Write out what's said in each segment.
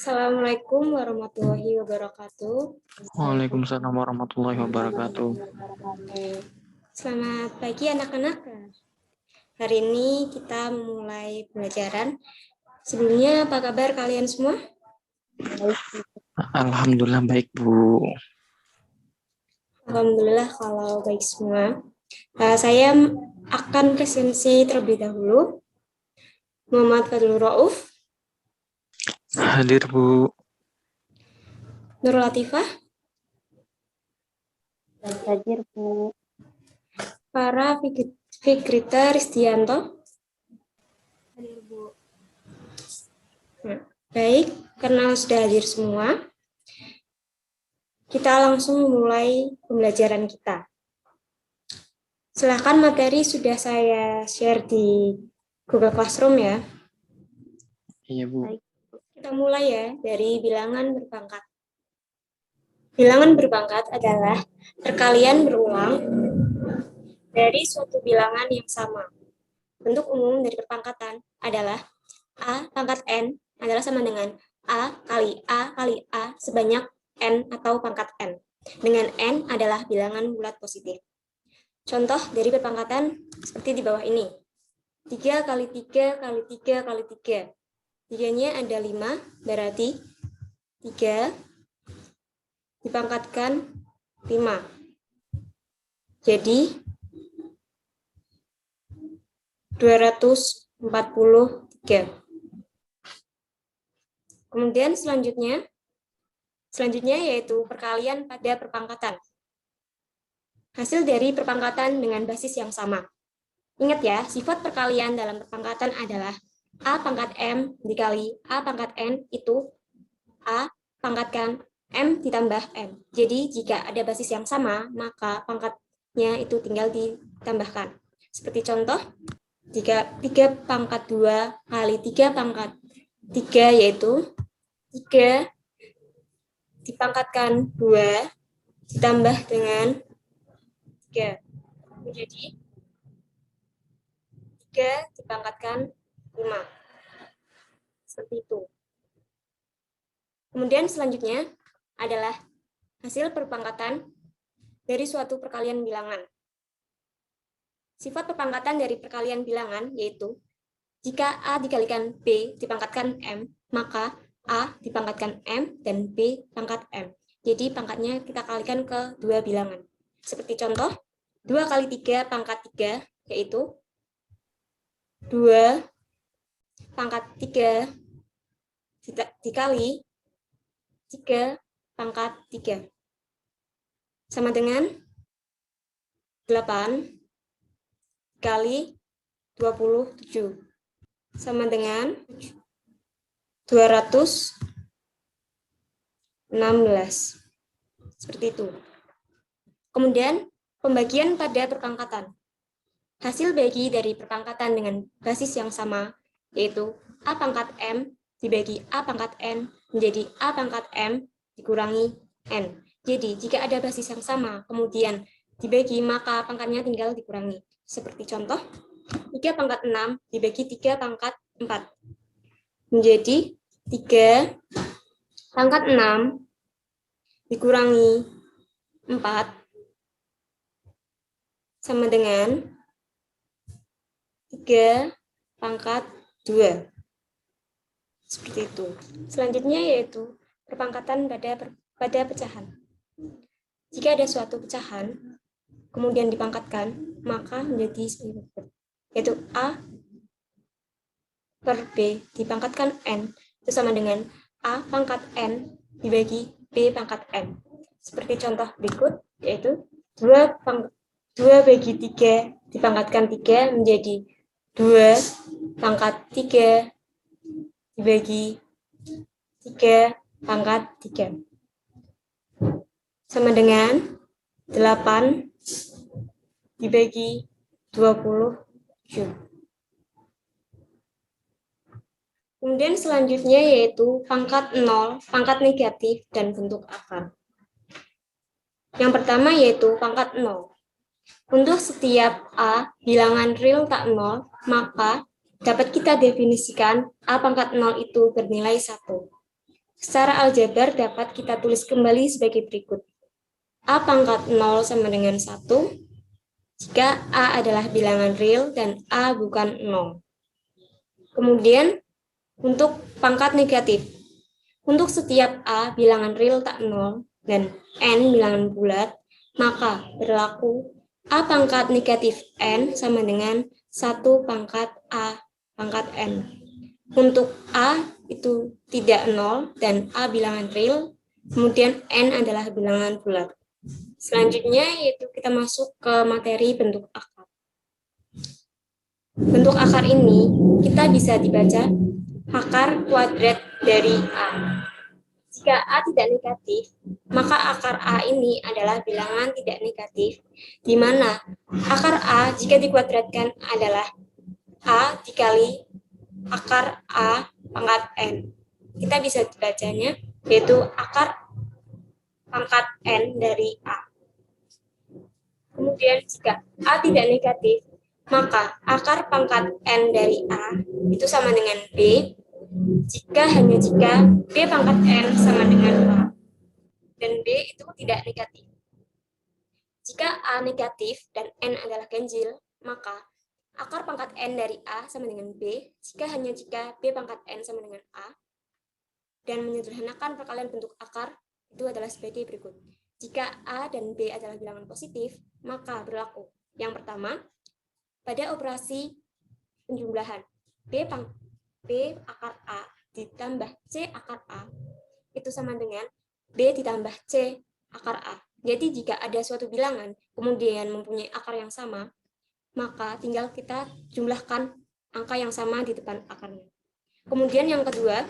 Assalamualaikum warahmatullahi wabarakatuh. Waalaikumsalam warahmatullahi wabarakatuh. Selamat pagi anak-anak. Hari ini kita memulai pembelajaran. Sebelumnya apa kabar kalian semua? Alhamdulillah baik, Bu. Alhamdulillah kalau baik semua. Saya akan presensi terlebih dahulu. Muhammad Fadlur Rauf. Hadir, Bu. Nurul Latifah. Hadir, Bu. Para Fikrita Ristianto. Hadir, Bu. Baik, karena sudah hadir semua, kita langsung mulai pembelajaran kita. Silahkan materi sudah saya share di Google Classroom ya. Iya, Bu. Baik. Kita mulai ya dari bilangan berpangkat. Bilangan berpangkat adalah perkalian berulang dari suatu bilangan yang sama. Bentuk umum dari perpangkatan adalah A pangkat N adalah sama dengan A kali A sebanyak N atau pangkat N. Dengan N adalah bilangan bulat positif. Contoh dari perpangkatan seperti di bawah ini. 3 kali 3 kali 3 kali 3. 3-nya ada 5, berarti 3 dipangkatkan 5. Jadi 243. Kemudian selanjutnya yaitu perkalian pada perpangkatan. Hasil dari perpangkatan dengan basis yang sama. Ingat ya, sifat perkalian dalam perpangkatan adalah A pangkat M dikali A pangkat N itu A pangkatkan M ditambah M. Jadi jika ada basis yang sama, maka pangkatnya itu tinggal ditambahkan. Seperti contoh, 3 pangkat 2 kali 3 pangkat 3 yaitu 3 dipangkatkan 2 ditambah dengan 3. Jadi 3 dipangkatkan 5. Seperti itu. Kemudian selanjutnya adalah hasil perpangkatan dari suatu perkalian bilangan. Sifat perpangkatan dari perkalian bilangan yaitu jika A dikalikan B dipangkatkan M, maka A dipangkatkan M dan B pangkat M. Jadi pangkatnya kita kalikan ke dua bilangan. Seperti contoh, 2 kali 3 pangkat 3 yaitu 2 pangkat 3 dikali 3 pangkat 3. Sama dengan 8 kali 27. Sama dengan 216. Seperti itu. Kemudian, pembagian pada perpangkatan. Hasil bagi dari perpangkatan dengan basis yang sama, yaitu A pangkat M dibagi A pangkat N menjadi A pangkat M dikurangi N. Jadi, jika ada basis yang sama, kemudian dibagi, maka pangkatnya tinggal dikurangi. Seperti contoh, 3 pangkat 6 dibagi 3 pangkat 4. Menjadi 3 pangkat 6 dikurangi 4 sama dengan 3 pangkat 2. Seperti itu. Selanjutnya yaitu perpangkatan pada pecahan. Jika ada suatu pecahan, kemudian dipangkatkan, maka menjadi seperti itu. Yaitu A per B dipangkatkan N, itu sama dengan A pangkat N dibagi B pangkat N. Seperti contoh berikut, yaitu 2 bagi 3 dipangkatkan 3 menjadi 2 pangkat 3 dibagi 3 pangkat 3. Sama dengan 8 dibagi 27. Kemudian selanjutnya yaitu pangkat 0, pangkat negatif, dan bentuk akar. Yang pertama yaitu pangkat 0. Untuk setiap A bilangan real tak 0, maka dapat kita definisikan A pangkat 0 itu bernilai 1. Secara aljabar dapat kita tulis kembali sebagai berikut. A pangkat 0 sama dengan 1 jika A adalah bilangan real dan A bukan 0. Kemudian untuk pangkat negatif. Untuk setiap A bilangan real tak 0 dan N bilangan bulat, maka berlaku A pangkat negatif N sama dengan 1 pangkat A pangkat N. Untuk A itu tidak 0 dan A bilangan real, kemudian N adalah bilangan bulat. Selanjutnya yaitu kita masuk ke materi bentuk akar. Bentuk akar ini kita bisa dibaca akar kuadrat dari A. Jika A tidak negatif, maka akar A ini adalah bilangan tidak negatif, di mana akar A jika dikuadratkan adalah A dikali akar A pangkat N. Kita bisa bacanya yaitu akar pangkat N dari A. Kemudian jika A tidak negatif, maka akar pangkat N dari A itu sama dengan B, hanya jika B pangkat N sama dengan A, dan B itu tidak negatif. Jika A negatif dan N adalah ganjil, maka akar pangkat N dari A sama dengan B, hanya jika B pangkat N sama dengan A, dan menyederhanakan perkalian bentuk akar itu adalah sebagai berikut. Jika A dan B adalah bilangan positif, maka berlaku. Yang pertama, pada operasi penjumlahan, B akar A ditambah C akar A itu sama dengan B ditambah C akar A. Jadi jika ada suatu bilangan kemudian mempunyai akar yang sama, maka tinggal kita jumlahkan angka yang sama di depan akarnya. Kemudian yang kedua,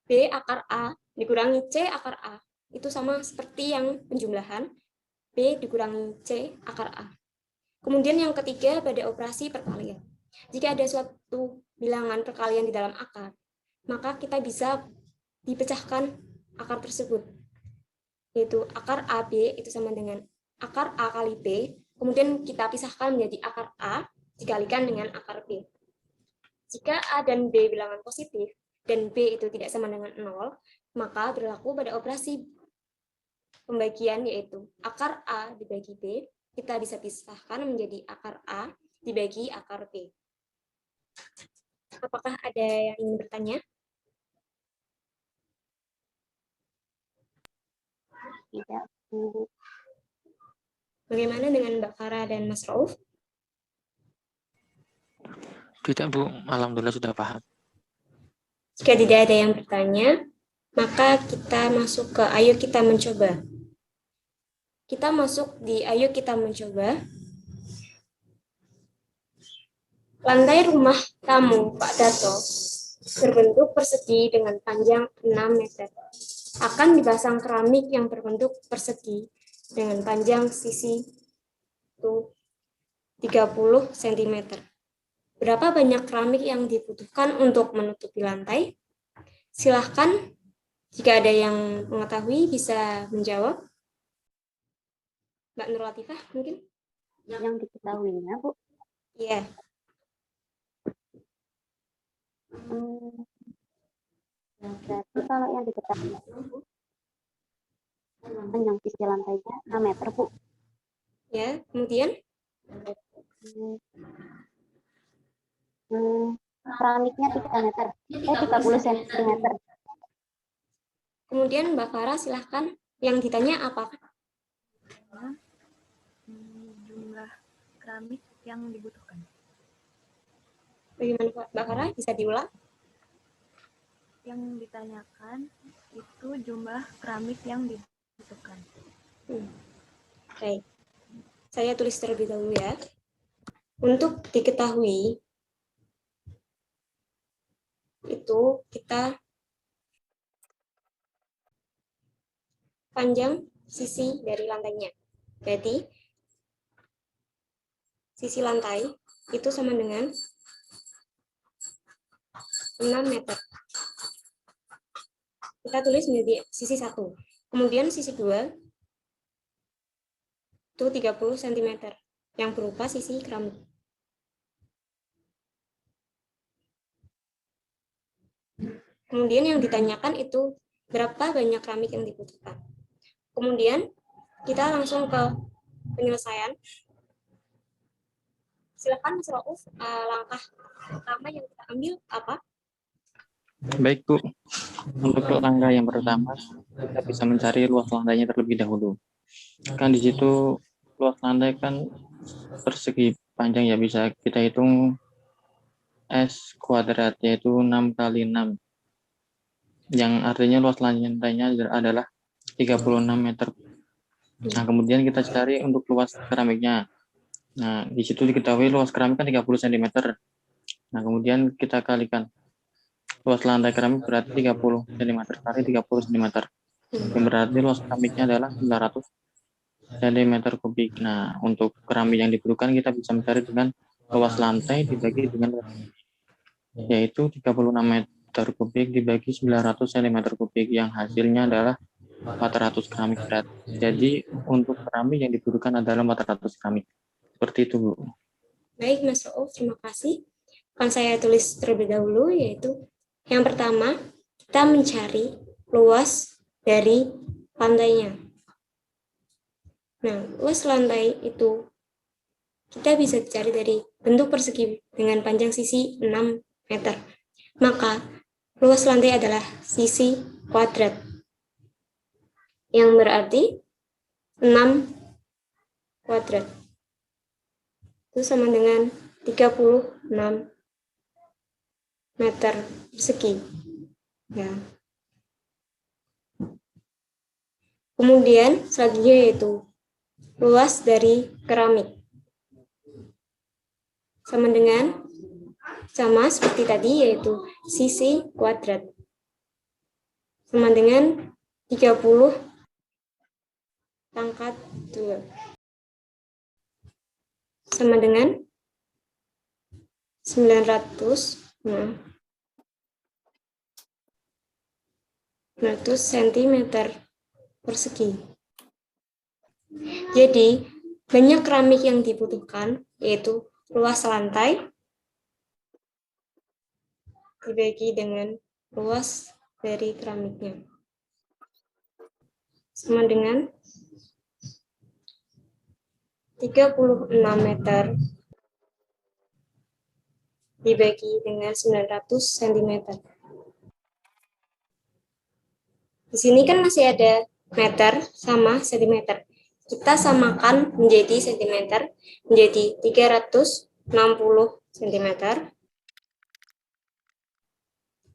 B akar A dikurangi C akar A itu sama seperti yang penjumlahan, B dikurangi C akar A. Kemudian yang ketiga pada operasi perkalian. Jika ada suatu bilangan perkalian di dalam akar, maka kita bisa dipecahkan akar tersebut, yaitu akar AB itu sama dengan akar A kali B, kemudian kita pisahkan menjadi akar A dikalikan dengan akar B. Jika A dan B bilangan positif, dan B itu tidak sama dengan 0, maka berlaku pada operasi pembagian yaitu akar A dibagi B, kita bisa pisahkan menjadi akar A dibagi akar B. Apakah ada yang ingin bertanya? Tidak, Bu. Bagaimana dengan Mbak Farah dan Mas Rauf? Tidak, Bu. Alhamdulillah sudah paham. Jika tidak ada yang bertanya, maka kita masuk ke Ayo Kita Mencoba. Kita masuk di Ayo Kita Mencoba. Lantai rumah tamu Pak Dato berbentuk persegi dengan panjang 6 meter. Akan dipasang keramik yang berbentuk persegi dengan panjang sisi 30 cm. Berapa banyak keramik yang dibutuhkan untuk menutupi lantai? Silahkan, jika ada yang mengetahui bisa menjawab. Mbak Nur Latifah mungkin? Yang diketahuinya, Bu. Iya. Berarti kalau yang diketahui panjang sisi lantainya 6 meter, Bu. Ya, kemudian Keramiknya 3 meter. 30 cm. Kemudian Mbak Farah silahkan. Yang ditanya apa? Jumlah keramik yang dibutuhkan. Bagaimana Mbak Farah? Bisa diulang? Yang ditanyakan itu jumlah keramik yang dibutuhkan. Baik. Saya tulis terlebih dahulu ya. Untuk diketahui, itu kita panjang sisi dari lantainya. Berarti sisi lantai itu sama dengan 6 meter. Kita tulis menjadi sisi 1. Kemudian sisi 2 itu 30 cm yang berupa sisi keramik. Kemudian yang ditanyakan itu berapa banyak keramik yang dibutuhkan. Kemudian kita langsung ke penyelesaian. Silakan Mas Rauf, langkah pertama yang kita ambil apa? Baik, Bu. Untuk langkah yang pertama, kita bisa mencari luas lantainya terlebih dahulu. Kan di situ luas lantai kan persegi panjang ya, bisa kita hitung S kuadrat, yaitu 6 kali 6. Yang artinya luas lantainya adalah 36 meter. Nah, kemudian kita cari untuk luas keramiknya. Nah, di situ diketahui luas keramik kan 30 cm. Nah, kemudian kita kalikan. Luas lantai keramik berarti 30 cm kali 30 cm. Yang berarti luas keramiknya adalah 900 cm kubik. Nah, untuk keramik yang diperlukan kita bisa mencari dengan luas lantai dibagi dengan yaitu 36 meter kubik dibagi 900 cm kubik, yang hasilnya adalah 400 keramik berat. Jadi untuk keramik yang dibutuhkan adalah 400 keramik. Seperti itu, Bu. Baik, Mas Rauf, terima kasih. Akan saya tulis terlebih dahulu, yaitu yang pertama, kita mencari luas dari lantainya. Nah, luas lantai itu kita bisa cari dari bentuk persegi dengan panjang sisi 6 meter. Maka, luas lantai adalah sisi kuadrat, yang berarti 6 kuadrat. Itu sama dengan 36 meter persegi. Ya. Kemudian selanjutnya yaitu luas dari keramik. Sama seperti tadi, yaitu sisi kuadrat. Sama dengan 30 pangkat 2. Sama dengan 900 cm persegi. Jadi, banyak keramik yang dibutuhkan, yaitu luas lantai dibagi dengan luas dari keramiknya. Sama dengan 36 meter dibagi dengan 900 cm. Di sini kan masih ada meter sama sentimeter. Kita samakan menjadi sentimeter, menjadi 360 cm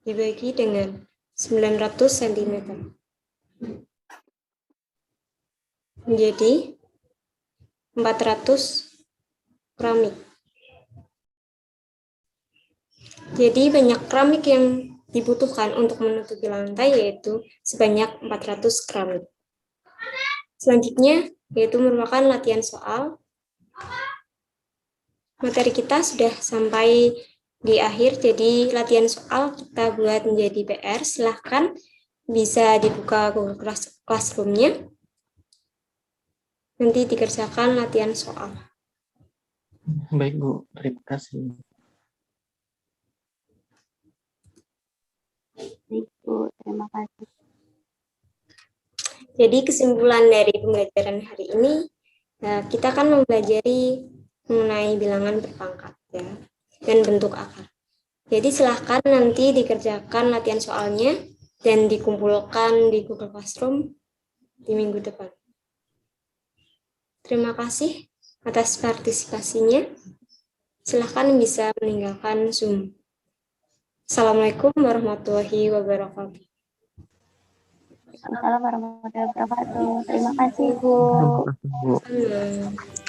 dibagi dengan 900 cm. Menjadi 400 keramik. Jadi banyak keramik yang dibutuhkan untuk menutupi lantai, yaitu sebanyak 400 keramik. Selanjutnya yaitu merupakan latihan soal. Materi kita sudah sampai di akhir, jadi latihan soal kita buat menjadi PR. Silahkan bisa dibuka Google Classroom-nya. Nanti dikerjakan latihan soal. Baik, Bu. Terima kasih. Baik, Bu. Terima kasih. Jadi kesimpulan dari pembelajaran hari ini, kita akan mempelajari mengenai bilangan berpangkat ya, dan bentuk akar. Jadi silahkan nanti dikerjakan latihan soalnya dan dikumpulkan di Google Classroom di minggu depan. Terima kasih atas partisipasinya. Silahkan bisa meninggalkan Zoom. Assalamualaikum warahmatullahi wabarakatuh. Assalamualaikum warahmatullahi wabarakatuh. Terima kasih, Bu. Terima kasih, Bu. Sama.